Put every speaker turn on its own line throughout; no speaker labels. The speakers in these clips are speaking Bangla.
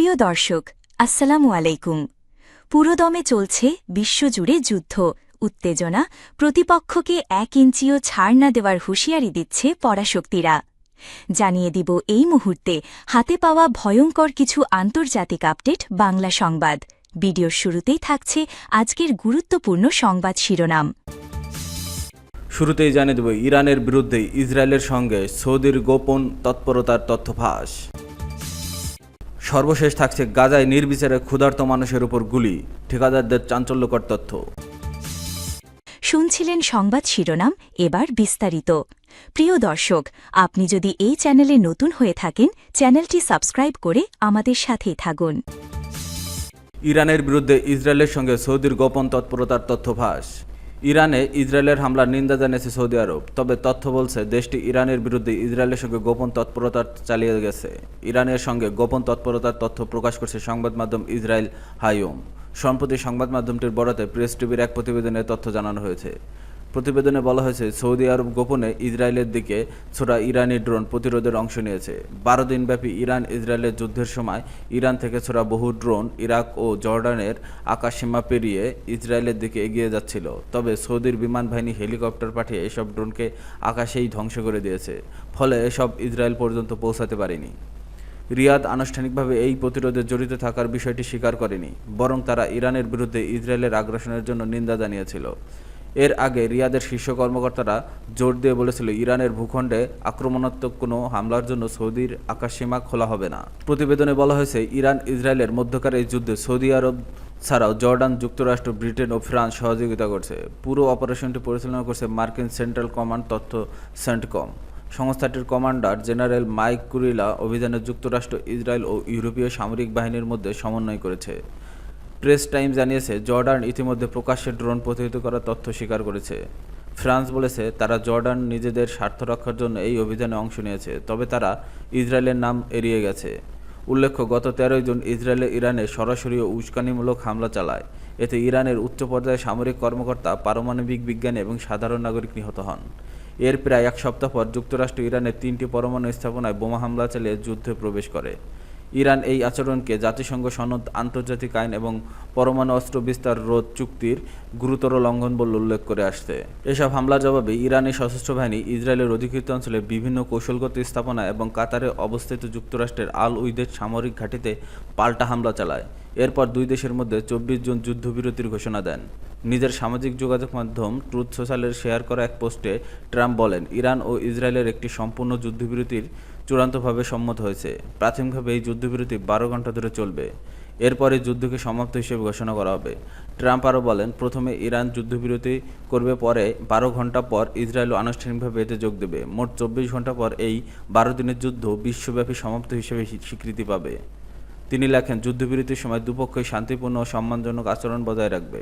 প্রিয় দর্শক, আসসালামু আলাইকুম। পুরোদমে চলছে বিশ্বজুড়ে যুদ্ধ, উত্তেজনা, প্রতিপক্ষকে 1 ইঞ্চিও ছাড় না দেওয়ার হুঁশিয়ারি দিচ্ছে পরাশক্তিরা। জানিয়ে দিব এই মুহূর্তে হাতে পাওয়া ভয়ঙ্কর কিছু আন্তর্জাতিক আপডেট বাংলা সংবাদ। ভিডিওর শুরুতেই থাকছে আজকের গুরুত্বপূর্ণ সংবাদ শিরোনাম।
শুরুতেই জানিয়ে দেব ইরানের বিরুদ্ধে ইসরায়েলের সঙ্গে সৌদির গোপন তৎপরতার তথ্য ফাঁস। সর্বশেষ থাকছে গাজায় নির্বিচারে ক্ষুধার্ত মানুষের উপর গুলি, ঠিকাদারদের চাঞ্চল্যকর তথ্য।
শুনছিলেন সংবাদ শিরোনাম, এবার বিস্তারিত। প্রিয় দর্শক, আপনি যদি এই চ্যানেলে নতুন হয়ে থাকেন, চ্যানেলটি সাবস্ক্রাইব করে আমাদের সাথেই থাকুন।
ইরানের বিরুদ্ধে ইসরায়েলের সঙ্গে সৌদির গোপন তৎপরতার তথ্য ফাঁস। ইরানে ইসরায়েলের হামলার নিন্দা জানিয়েছে সৌদি আরব, তবে তথ্য বলছে দেশটি ইরানের বিরুদ্ধে ইসরায়েলের সঙ্গে গোপন তৎপরতা চালিয়ে গেছে। ইরানের সঙ্গে গোপন তৎপরতার তথ্য প্রকাশ করছে সংবাদ মাধ্যম ইসরায়েল হাইওম। সম্প্রতি সংবাদ মাধ্যমটির বরাতে প্রেস টিভির এক প্রতিবেদনে তথ্য জানানো হয়েছে। প্রতিবেদনে বলা হয়েছে, সৌদি আরব গোপনে ইসরায়েলের দিকে ছোড়া ইরানি ড্রোন প্রতিরোধের অংশ নিয়েছে। 12 দিনব্যাপী ইরান ইসরায়েলের যুদ্ধের সময় ইরান থেকে ছোড়া বহু ড্রোন ইরাক ও জর্ডানের আকাশসীমা পেরিয়ে ইসরায়েলের দিকে এগিয়ে যাচ্ছিল। তবে সৌদির বিমান বাহিনী হেলিকপ্টার পাঠিয়ে এসব ড্রোনকে আকাশেই ধ্বংস করে দিয়েছে, ফলে এসব ইসরায়েল পর্যন্ত পৌঁছাতে পারেনি। রিয়াদ আনুষ্ঠানিকভাবে এই প্রতিরোধে জড়িত থাকার বিষয়টি স্বীকার করেনি, বরং তারা ইরানের বিরুদ্ধে ইসরায়েলের আগ্রাসনের জন্য নিন্দা জানিয়েছিল। এর আগে রিয়াদের শীর্ষ কর্মকর্তারা জোর দিয়ে বলেছিল, ইরানের ভূখণ্ডে আক্রমণাত্মক কোনো হামলার জন্য সৌদির আকাশসীমা খোলা হবে না। প্রতিবেদনে বলা হয়েছে, ইরান ইসরায়েলের মধ্যকার এই যুদ্ধে সৌদি আরব ছাড়াও জর্ডান, যুক্তরাষ্ট্র, ব্রিটেন ও ফ্রান্স সহযোগিতা করছে। পুরো অপারেশনটি পরিচালনা করছে মার্কিন সেন্ট্রাল কমান্ড তথ্য সেন্টকম। সংস্থাটির কমান্ডার জেনারেল মাইক কুরিলা অভিযানে যুক্তরাষ্ট্র, ইসরায়েল ও ইউরোপীয় সামরিক বাহিনীর মধ্যে সমন্বয় করেছে। প্রেস টাইম জানিয়েছে, জর্ডান ইতিমধ্যে প্রকাশ্যে ড্রোন প্রতিহত করার তথ্য স্বীকার করেছে। ফ্রান্স বলেছে, তারা জর্ডান নিজেদের স্বার্থ রক্ষার জন্য এই অভিযানে অংশ নিয়েছে, তবে তারা ইসরায়েলের নাম এড়িয়ে গেছে। উল্লেখ্য, গত 13 জুন ইসরায়েলে ইরানে সরাসরি ও উস্কানিমূলক হামলা চালায়। এতে ইরানের উচ্চ পর্যায়ের সামরিক কর্মকর্তা, পারমাণবিক বিজ্ঞানী এবং সাধারণ নাগরিক নিহত হন। এর প্রায় 1 সপ্তাহ পর যুক্তরাষ্ট্র ইরানের 3টি পরমাণু স্থাপনায় বোমা হামলা চালিয়ে যুদ্ধে প্রবেশ করে। ইরান এই আচরণকে জাতিসংঘ সনদ, আন্তর্জাতিক আইন এবং পরমাণু অস্ত্র বিস্তার রোধ চুক্তির গুরুতর লঙ্ঘন বলে উল্লেখ করে আসছে। এসব হামলার জবাবে ইরানি সশস্ত্র বাহিনী ইসরায়েলের অধিকৃত অঞ্চলে বিভিন্ন কৌশলগত স্থাপনা এবং কাতারে অবস্থিত যুক্তরাষ্ট্রের আল উইদের সামরিক ঘাঁটিতে পাল্টা হামলা চালায়। এরপর দুই দেশের মধ্যে 24 জুন যুদ্ধবিরতির ঘোষণা দেন। নিজের সামাজিক যোগাযোগ মাধ্যম ট্রুথ সোশ্যালের শেয়ার করা এক পোস্টে ট্রাম্প বলেন, ইরান ও ইসরায়েলের একটি সম্পূর্ণ যুদ্ধবিরতির চূড়ান্তভাবে সম্মত হয়েছে। প্রাথমিকভাবে এই যুদ্ধবিরতি 12 ঘন্টা ধরে চলবে। এরপরে যুদ্ধকে সমাপ্ত হিসেবে ঘোষণা করা হবে। ট্রাম্প আরও বলেন, প্রথমে ইরান যুদ্ধবিরতি করবে, পরে 12 ঘন্টা পর ইসরায়েলও আনুষ্ঠানিকভাবে এতে যোগ দেবে। মোট 24 ঘন্টা পর এই 12 দিনের যুদ্ধ বিশ্বব্যাপী সমাপ্ত হিসেবে স্বীকৃতি পাবে। তিনি লেখেন, যুদ্ধবিরতির সময় দুপক্ষই শান্তিপূর্ণ ও সম্মানজনক আচরণ বজায় রাখবে।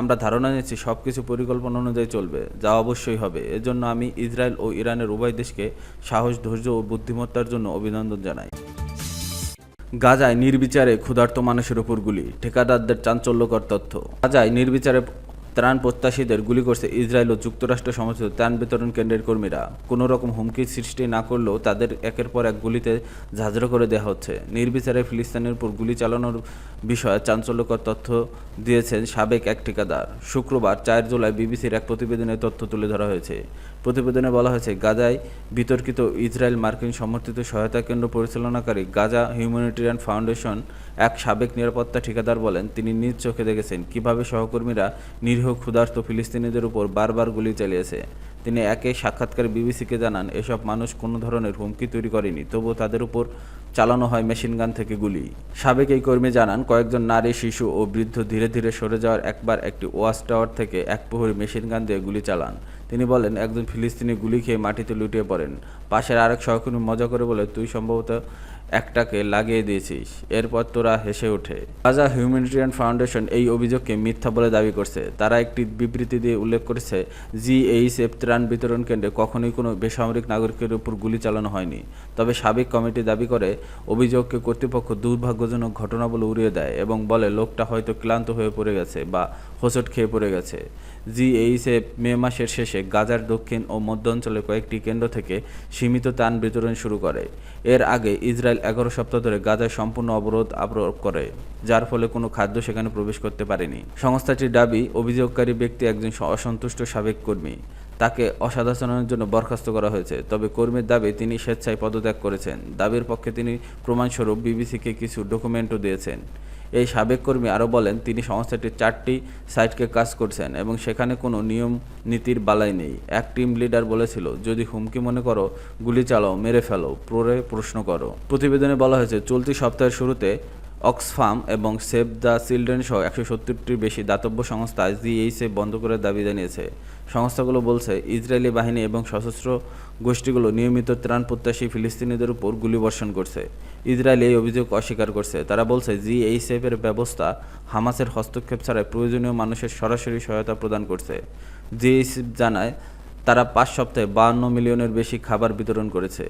আমরা ধারণা নিচ্ছি সবকিছু পরিকল্পনা অনুযায়ী চলবে, যা অবশ্যই হবে। এজন্য আমি ইসরায়েল ও ইরানের উভয় দেশকে সাহস, ধৈর্য ও বুদ্ধিমত্তার জন্য অভিনন্দন জানাই। গাজায় নির্বিচারে ক্ষুধার্ত মানুষের উপর গুলি, ঠিকাদারদের চাঞ্চল্যকর তথ্য। গাজায় নির্বিচারে ত্রাণ প্রত্যাশীদের গুলি করছে ইসরায়েল ও যুক্তরাষ্ট্র সমর্থিত ত্রাণ বিতরণ কেন্দ্রের কর্মীরা। কোনো রকম হুমকি সৃষ্টি না করলেও তাদের একের পর এক গুলিতে ঝাঁঝরা করে দেওয়া হচ্ছে। নির্বিচারে ফিলিস্তিনের উপর গুলি চালানোর বিষয়ে চাঞ্চল্যকর তথ্য দিয়েছেন সাবেক এক ঠিকাদার। শুক্রবার 4 জুলাই বিবিসির এক প্রতিবেদনে তথ্য তুলে ধরা হয়েছে। প্রতিবেদনে বলা হয়েছে, গাজায় বিতর্কিত ইসরায়েল মার্কিন সমর্থিত সহায়তা কেন্দ্র পরিচালনাকারী গাজা হিউম্যানিটেরিয়ান ফাউন্ডেশন এক সাবেক নিরাপত্তা ঠিকাদার বলেন, তিনি নিজ চোখে দেখেছেন কীভাবে সহকর্মীরা নিরীহ ক্ষুধার্ত ফিলিস্তিনিদের উপর বারবার গুলি চালিয়েছে। তিনি একে সাক্ষাৎকারে বিবিসিকে জানান, এসব মানুষ কোনো ধরনের হুমকি তৈরি করেনি, তবুও তাদের উপর চালানো হয় মেশিনগান থেকে গুলি। সাবেক এই কর্মী জানান, কয়েকজন নারী, শিশু ও বৃদ্ধ ধীরে ধীরে সরে যাওয়ার একবার একটি ওয়াচ টাওয়ার থেকে এক প্রহরী মেশিনগান দিয়ে গুলি চালান। তিনি বলেন, একজন ফিলিস্তিনি গুলি খেয়ে মাটিতে লুটিয়ে পড়েন। পাশের আরেক সহকর্মী মজা করে বলে, তুই সম্ভবত একটাকে লাগিয়ে দিয়েছিস, এরপর তোরা হেসে ওঠে। গাজা হিউম্যানিটেরিয়ান ফাউন্ডেশন এই অভিযোগকে মিথ্যা বলে দাবি করছে। তারা একটি বিবৃতি দিয়ে উল্লেখ করেছে, জিএইচএফ ত্রাণ বিতরণ কেন্দ্রে কখনোই কোনো বেসামরিক নাগরিকের উপর গুলি চালানো হয়নি। তবে সাবেক কমিটি দাবি করে, অভিযোগকে কর্তৃপক্ষ দুর্ভাগ্যজনক ঘটনা বলে উড়িয়ে দেয় এবং বলে লোকটা হয়তো ক্লান্ত হয়ে পড়ে গেছে বা হোঁচট খেয়ে পড়ে গেছে। জিএইচএফ মে মাসের শেষে গাজার দক্ষিণ ও মধ্য অঞ্চলে কয়েকটি কেন্দ্র থেকে সীমিত ত্রাণ বিতরণ শুরু করে। এর আগে ইসরায়েল ইসরায়েল 11 সপ্তাহ ধরে গাজায় সম্পূর্ণ অবরোধ আরোপ করে, যার ফলে কোনো খাদ্য সেখানে প্রবেশ করতে পারেনি। সংস্থাটির দাবি, অভিযোগকারী ব্যক্তি একজন অসন্তুষ্ট সাবেক কর্মী। তাকে অসাধারণের জন্য বরখাস্ত করা হয়েছে, তবে কর্মীর দাবি তিনি স্বেচ্ছায় পদত্যাগ করেছেন। দাবির পক্ষে তিনি প্রমাণস্বরূপ বিবিসিকে কিছু ডকুমেন্টও দিয়েছেন। এই সাবেক কর্মী আরও বলেন, তিনি সংস্থাটির 4টি সাইটকে কাজ করছেন এবং সেখানে কোনো নিয়ম নীতির বালাই নেই। এক টিম লিডার বলেছিল, যদি হুমকি মনে করো, গুলি চালাও, মেরে ফেলো, পরে প্রশ্ন করো। প্রতিবেদনে বলা হয়েছে, চলতি সপ্তাহের শুরুতে অক্সফাম এবং সেভ দ্য চিলড্রেন সহ 170টির বেশি দাতব্য সংস্থা জিএইচএফ বন্ধ করার দাবি জানিয়েছে। সংস্থাগুলো বলছে, ইসরায়েলি বাহিনী এবং সশস্ত্র গোষ্ঠীগুলো নিয়মিত ত্রাণ প্রত্যাশী ফিলিস্তিনিদের উপর গুলিবর্ষণ করছে। ইসরায়েল এই অভিযোগ অস্বীকার করছে। তারা বলছে, জিএইচএফের ব্যবস্থা হামাসের হস্তক্ষেপ ছাড়াই প্রয়োজনীয় মানুষের সরাসরি সহায়তা প্রদান করছে। জিএইচএফ জানায়, তারা 5 সপ্তাহে 52 মিলিয়নের বেশি খাবার বিতরণ করেছে।